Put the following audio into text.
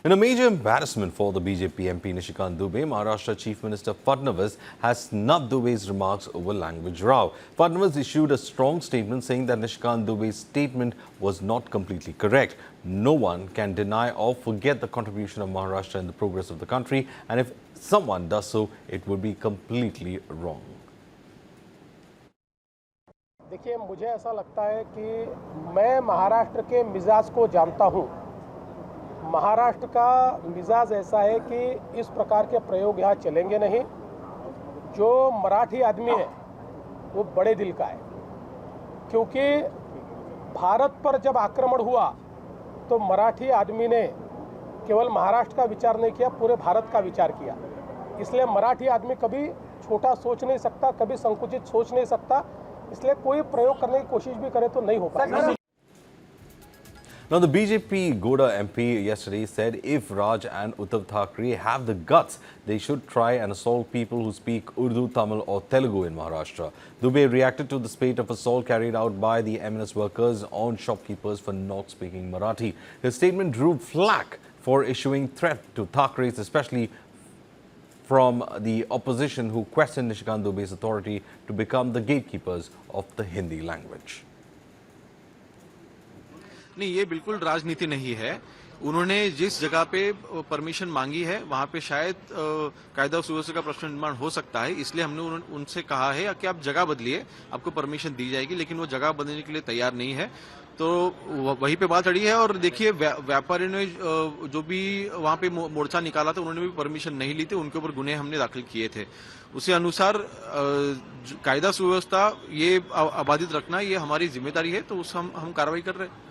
In a major embarrassment for the BJP MP Nishikant Dubey, Maharashtra Chief Minister Fadnavis has snubbed Dubey's remarks over language row. Fadnavis issued a strong statement saying that Nishikant Dubey's statement was not completely correct. No one can deny or forget the contribution of Maharashtra in the progress of the country, and if someone does so, it would be completely wrong. देखिए, मुझे ऐसा लगता है कि मैं महाराष्ट्र के मिजाज को जानता हूं। महाराष्ट्र का मिजाज ऐसा है कि इस प्रकार के प्रयोग यहाँ चलेंगे नहीं। जो मराठी आदमी है वो बड़े दिल का है, क्योंकि भारत पर जब आक्रमण हुआ तो मराठी आदमी ने केवल महाराष्ट्र का विचार नहीं किया, पूरे भारत का विचार किया। इसलिए मराठी आदमी कभी छोटा सोच नहीं सकता, कभी संकुचित सोच नहीं सकता। इसलिए कोई प्रयोग करने की कोशिश भी करे तो नहीं हो पाएगा। Now, the BJP Goda MP yesterday said if Raj and Uddhav Thackeray have the guts, they should try and assault people who speak Urdu, Tamil or Telugu in Maharashtra. Dubey reacted to the spate of assault carried out by the MNS workers on shopkeepers for not speaking Marathi. His statement drew flack for issuing threat to Thackeray's, especially from the opposition who questioned Nishikant Dubey's authority to become the gatekeepers of the Hindi language. नहीं, ये बिल्कुल राजनीति नहीं है। उन्होंने जिस जगह पे परमिशन मांगी है वहां पे शायद कायदा सुव्यवस्था का प्रश्न निर्माण हो सकता है, इसलिए हमने उनसे कहा है कि आप जगह बदलिए, आपको परमिशन दी जाएगी, लेकिन वो जगह बदलने के लिए तैयार नहीं है। तो वहीं पे बात अड़ी है। और देखिए, व्यापारी ने जो भी वहां पे मोर्चा निकाला था, उन्होंने भी परमिशन नहीं ली थी, उनके ऊपर गुने हमने दाखिल किए थे। उसी अनुसार कायदा सुव्यवस्था ये अबाधित रखना ये हमारी जिम्मेदारी है, तो उस हम कार्रवाई कर रहे हैं।